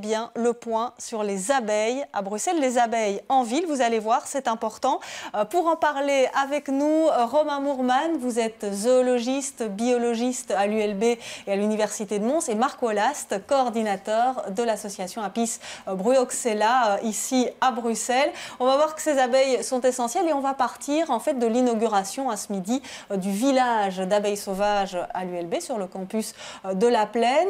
bien le point sur les abeilles à Bruxelles, les abeilles en ville. Vous allez voir, c'est important. Pour en parler avec nous, Romain Mourman, vous êtes zoologiste, biologiste à l'ULB et à l'Université de Mons, et Marc Wallace, coordinateur de l'association Apis Bruoxella ici à Bruxelles. On va voir que ces abeilles sont essentielles et on va partir en fait de l'inauguration à ce midi du village d'abeilles sauvages à l'ULB sur le campus de la Plaine.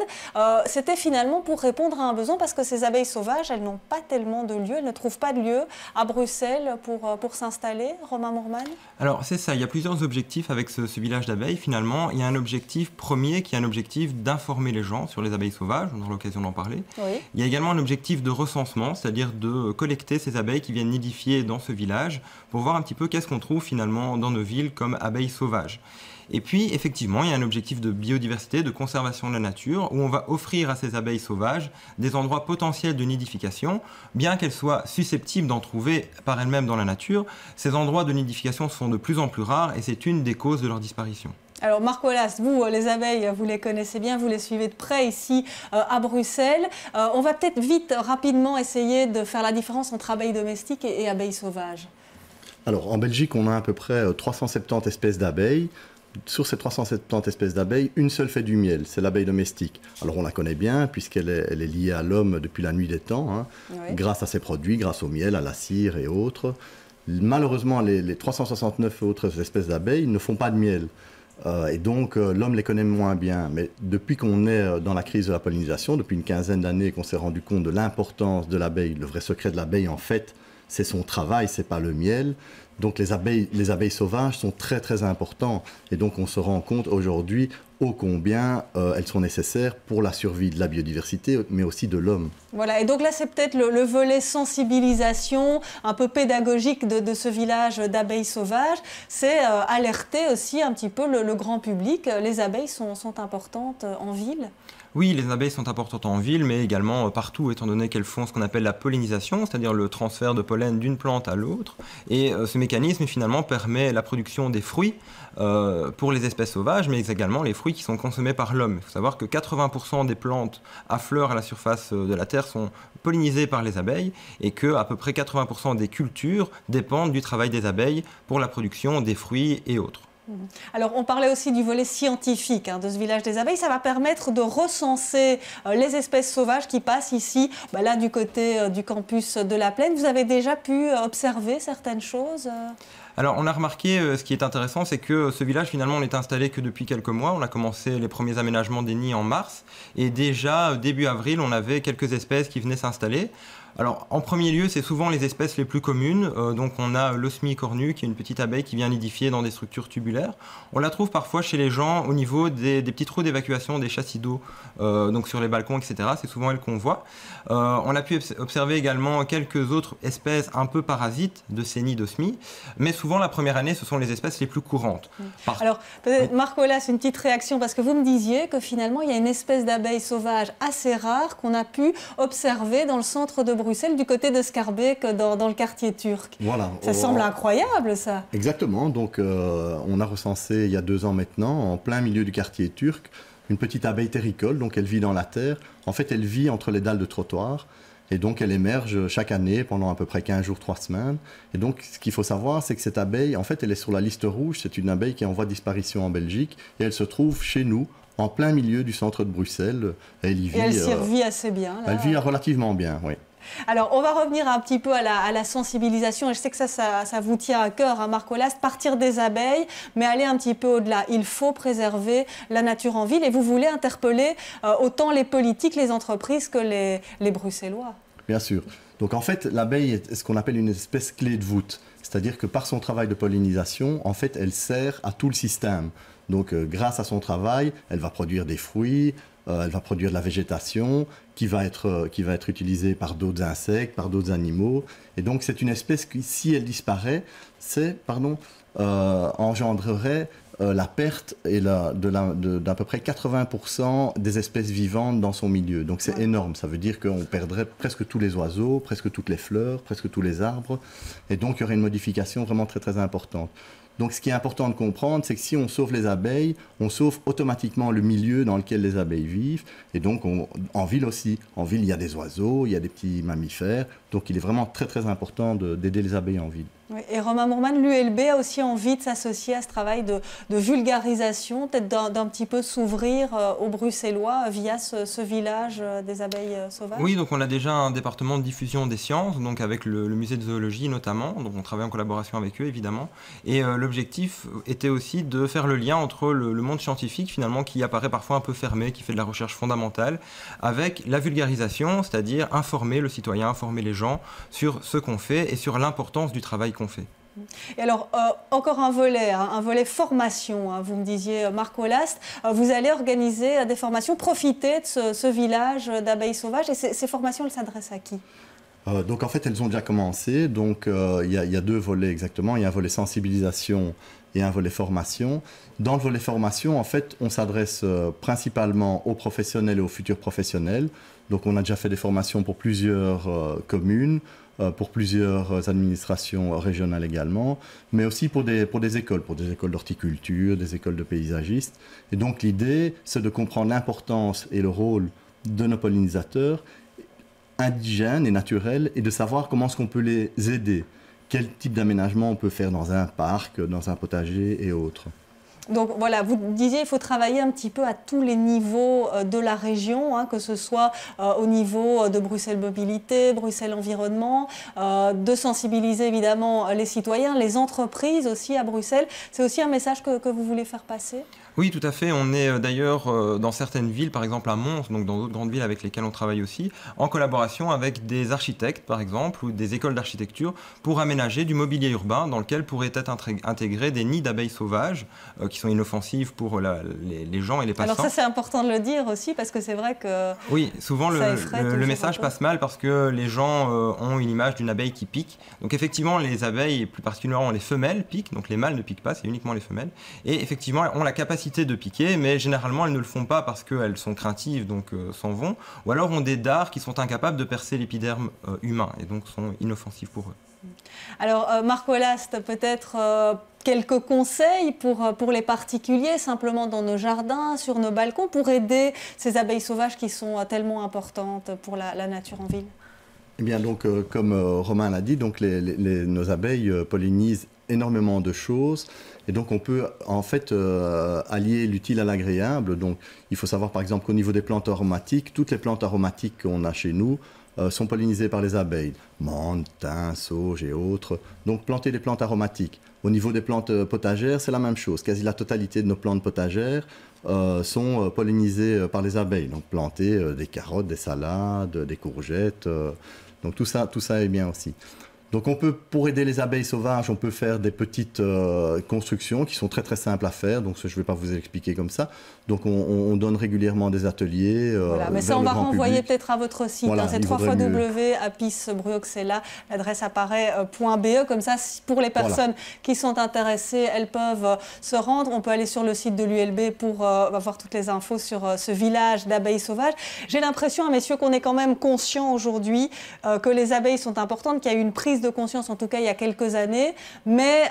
C'était finalement pour répondre à un besoin parce que ces abeilles sauvages, elles n'ont pas tellement de lieu, elles ne trouvent pas de lieu à Bruxelles pour s'installer. Romain Mourman? Alors c'est ça, il y a plusieurs objectifs avec ce village d'abeilles finalement. Il y a un objectif premier qui est un objectif d'informer les gens sur les abeilles sauvages, on aura l'occasion d'en parler. Oui. Il y a également un objectif de recensement, c'est-à-dire de collecter ces abeilles qui viennent nidifier dans ce village pour voir un petit peu qu'est-ce qu'on trouve finalement dans nos villes comme abeilles sauvages. Et puis, effectivement, il y a un objectif de biodiversité, de conservation de la nature, où on va offrir à ces abeilles sauvages des endroits potentiels de nidification, bien qu'elles soient susceptibles d'en trouver par elles-mêmes dans la nature. Ces endroits de nidification sont de plus en plus rares et c'est une des causes de leur disparition. Alors Marc Wallace, vous, les abeilles, vous les connaissez bien, vous les suivez de près ici à Bruxelles. On va peut-être vite, rapidement essayer de faire la différence entre abeilles domestiques et abeilles sauvages. Alors en Belgique, on a à peu près 370 espèces d'abeilles. Sur ces 370 espèces d'abeilles, une seule fait du miel, c'est l'abeille domestique. Alors on la connaît bien puisqu'elle est liée à l'homme depuis la nuit des temps, hein, oui, grâce à ses produits, grâce au miel, à la cire et autres. Malheureusement, les 369 autres espèces d'abeilles ne font pas de miel. Et donc l'homme les connaît moins bien. Mais depuis qu'on est dans la crise de la pollinisation, depuis une quinzaine d'années qu'on s'est rendu compte de l'importance de l'abeille, le vrai secret de l'abeille en fait, c'est son travail, c'est pas le miel. Donc les abeilles sauvages sont très très importants et donc on se rend compte aujourd'hui ô combien elles sont nécessaires pour la survie de la biodiversité mais aussi de l'homme. Voilà, et donc là c'est peut-être le volet sensibilisation un peu pédagogique de ce village d'abeilles sauvages, c'est alerter aussi un petit peu le grand public. Les abeilles sont importantes en ville? Oui, les abeilles sont importantes en ville, mais également partout, étant donné qu'elles font ce qu'on appelle la pollinisation, c'est-à-dire le transfert de pollen d'une plante à l'autre. Et ce mécanisme, finalement, permet la production des fruits pour les espèces sauvages, mais également les fruits qui sont consommés par l'homme. Il faut savoir que 80% des plantes à fleurs à la surface de la Terre sont pollinisées par les abeilles et que à peu près 80% des cultures dépendent du travail des abeilles pour la production des fruits et autres. Alors, on parlait aussi du volet scientifique de ce village des abeilles. Ça va permettre de recenser les espèces sauvages qui passent ici, là, du côté du campus de la Plaine. Vous avez déjà pu observer certaines choses? Alors, on a remarqué, ce qui est intéressant, c'est que ce village, finalement, on n'est installé que depuis quelques mois. On a commencé les premiers aménagements des nids en mars. Et déjà, début avril, on avait quelques espèces qui venaient s'installer. Alors, en premier lieu, c'est souvent les espèces les plus communes. Donc, on a l'osmie cornue, qui est une petite abeille qui vient nidifier dans des structures tubulaires. On la trouve parfois chez les gens au niveau des petits trous d'évacuation des châssis d'eau, donc sur les balcons, etc. C'est souvent elle qu'on voit. On a pu observer également quelques autres espèces un peu parasites de ces nids d'osmie. Mais souvent, la première année, ce sont les espèces les plus courantes. Alors, peut-être, Marc Wallace, une petite réaction, parce que vous me disiez que finalement, il y a une espèce d'abeille sauvage assez rare qu'on a pu observer dans le centre de Bruxelles, du côté de Schaerbeek, dans le quartier turc. Voilà. Ça semble incroyable, ça. Exactement. Donc, on a recensé il y a 2 ans maintenant, en plein milieu du quartier turc, une petite abeille terricole. Donc, elle vit dans la terre. En fait, elle vit entre les dalles de trottoir. Et donc, elle émerge chaque année pendant à peu près 15 jours, 3 semaines. Et donc, ce qu'il faut savoir, c'est que cette abeille, en fait, elle est sur la liste rouge. C'est une abeille qui est en voie de disparition en Belgique. Et elle se trouve chez nous, en plein milieu du centre de Bruxelles. Elle y vit. Et elle s'y vit assez bien. Là. Elle vit relativement bien, oui. Alors, on va revenir un petit peu à la sensibilisation. Et je sais que ça vous tient à cœur, Marc Wallace, partir des abeilles, mais aller un petit peu au-delà. Il faut préserver la nature en ville. Et vous voulez interpeller autant les politiques, les entreprises que les Bruxellois. Bien sûr. Donc, en fait, l'abeille est ce qu'on appelle une espèce clé de voûte. C'est-à-dire que par son travail de pollinisation, en fait, elle sert à tout le système. Donc, grâce à son travail, elle va produire des fruits, elle va produire de la végétation qui va être utilisée par d'autres insectes, par d'autres animaux. Et donc, c'est une espèce qui, si elle disparaît, engendrerait la perte d'à peu près 80% des espèces vivantes dans son milieu. Donc, c'est énorme. Ça veut dire qu'on perdrait presque tous les oiseaux, presque toutes les fleurs, presque tous les arbres. Et donc, il y aurait une modification vraiment très, très importante. Donc ce qui est important de comprendre, c'est que si on sauve les abeilles, on sauve automatiquement le milieu dans lequel les abeilles vivent. Et donc en ville aussi. En ville, il y a des oiseaux, il y a des petits mammifères. Donc il est vraiment très très important d'aider les abeilles en ville. Oui, et Romain Mourman, l'ULB a aussi envie de s'associer à ce travail de vulgarisation, peut-être d'un petit peu s'ouvrir aux Bruxellois via ce village des abeilles sauvages. Oui, donc on a déjà un département de diffusion des sciences, donc avec le musée de zoologie notamment, donc on travaille en collaboration avec eux évidemment, et l'objectif était aussi de faire le lien entre le monde scientifique finalement qui apparaît parfois un peu fermé, qui fait de la recherche fondamentale, avec la vulgarisation, c'est-à-dire informer le citoyen, informer les gens sur ce qu'on fait et sur l'importance du travail qu'on fait. Et alors, encore un volet formation. Hein. Vous me disiez, Marc Hollast, vous allez organiser des formations, profiter de ce village d'abeilles sauvages. Et ces formations, elles s'adressent à qui ? Donc en fait, elles ont déjà commencé. Donc il y a deux volets exactement. Il y a un volet sensibilisation et un volet formation. Dans le volet formation, en fait, on s'adresse principalement aux professionnels et aux futurs professionnels. Donc on a déjà fait des formations pour plusieurs communes, pour plusieurs administrations régionales également, mais aussi pour des écoles d'horticulture, des écoles de paysagistes. Et donc l'idée, c'est de comprendre l'importance et le rôle de nos pollinisateurs indigènes et naturels et de savoir comment est-ce qu'on peut les aider. Quel type d'aménagement on peut faire dans un parc, dans un potager et autres. Donc voilà, vous disiez qu'il faut travailler un petit peu à tous les niveaux de la région, hein, que ce soit au niveau de Bruxelles Mobilité, Bruxelles Environnement, de sensibiliser évidemment les citoyens, les entreprises aussi à Bruxelles. C'est aussi un message que vous voulez faire passer ? Oui, tout à fait. On est d'ailleurs dans certaines villes, par exemple à Mons, donc dans d'autres grandes villes avec lesquelles on travaille aussi, en collaboration avec des architectes, par exemple, ou des écoles d'architecture, pour aménager du mobilier urbain dans lequel pourraient être intégrés des nids d'abeilles sauvages qui sont inoffensives pour les gens et les passants. Alors ça, c'est important de le dire aussi, parce que c'est vrai que oui, souvent le message passe mal parce que les gens ont une image d'une abeille qui pique. Donc effectivement, les abeilles, et plus particulièrement les femelles, piquent. Donc les mâles ne piquent pas, c'est uniquement les femelles. Et effectivement, ont la capacité de piquer, mais généralement elles ne le font pas parce qu'elles sont craintives, donc s'en vont, ou alors ont des dards qui sont incapables de percer l'épiderme humain et donc sont inoffensifs pour eux. Alors Marc Hollast, peut-être quelques conseils pour les particuliers, simplement dans nos jardins, sur nos balcons, pour aider ces abeilles sauvages qui sont tellement importantes pour la nature en ville. Eh bien donc, comme Romain l'a dit, donc nos abeilles pollinisent énormément de choses. Et donc on peut en fait allier l'utile à l'agréable. Donc il faut savoir par exemple qu'au niveau des plantes aromatiques, toutes les plantes aromatiques qu'on a chez nous sont pollinisées par les abeilles. Menthe, thym, sauge et autres. Donc planter des plantes aromatiques. Au niveau des plantes potagères, c'est la même chose. Quasi la totalité de nos plantes potagères sont pollinisées par les abeilles. Donc planter des carottes, des salades, des courgettes. Donc tout ça est bien aussi. Donc pour aider les abeilles sauvages, on peut faire des petites constructions qui sont très très simples à faire. Donc je ne vais pas vous expliquer comme ça. Donc on donne régulièrement des ateliers. Voilà, mais ça on va renvoyer peut-être à votre site. Voilà, hein, c'est www.apis-bruxella. L'adresse apparaît .be. Comme ça, pour les personnes qui sont intéressées, elles peuvent se rendre. On peut aller sur le site de l'ULB pour avoir toutes les infos sur ce village d'abeilles sauvages. J'ai l'impression, messieurs, qu'on est quand même conscient aujourd'hui que les abeilles sont importantes, qu'il y a eu une prise de conscience, en tout cas il y a quelques années, mais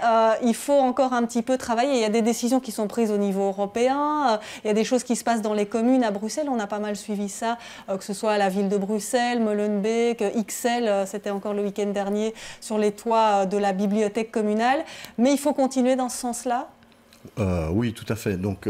il faut encore un petit peu travailler. Il y a des décisions qui sont prises au niveau européen, il y a des choses qui se passent dans les communes. À Bruxelles, on a pas mal suivi ça, que ce soit à la ville de Bruxelles, Molenbeek, XL, c'était encore le week-end dernier, sur les toits de la bibliothèque communale. Mais il faut continuer dans ce sens-là ? Oui, tout à fait. Donc,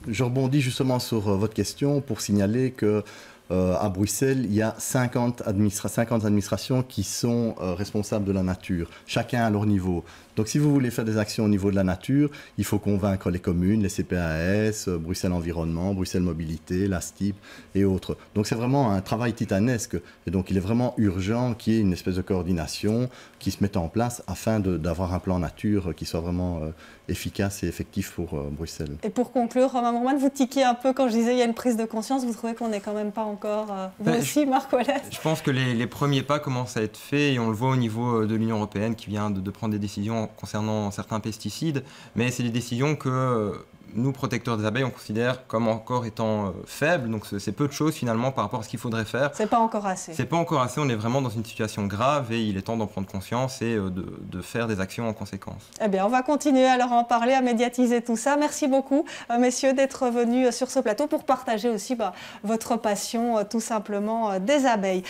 je rebondis justement sur votre question pour signaler que à Bruxelles, il y a 50 administrations qui sont responsables de la nature, chacun à leur niveau. Donc si vous voulez faire des actions au niveau de la nature, il faut convaincre les communes, les CPAS, Bruxelles Environnement, Bruxelles Mobilité, la STIP et autres. Donc c'est vraiment un travail titanesque. Et donc il est vraiment urgent qu'il y ait une espèce de coordination qui se mette en place afin d'avoir un plan nature qui soit vraiment efficace et effectif pour Bruxelles. Et pour conclure, Romain Mourman, vous tiquiez un peu quand je disais il y a une prise de conscience. Vous trouvez qu'on n'est quand même pas encore... vous aussi, Marc Hollast ? Je pense que les premiers pas commencent à être faits et on le voit au niveau de l'Union européenne qui vient de prendre des décisions concernant certains pesticides, mais c'est des décisions que nous, protecteurs des abeilles, on considère comme encore étant faible. Donc c'est peu de choses finalement par rapport à ce qu'il faudrait faire. C'est pas encore assez. C'est pas encore assez, on est vraiment dans une situation grave et il est temps d'en prendre conscience et de faire des actions en conséquence. Eh bien, on va continuer alors à en parler, à médiatiser tout ça. Merci beaucoup, messieurs, d'être venus sur ce plateau pour partager aussi votre passion tout simplement des abeilles.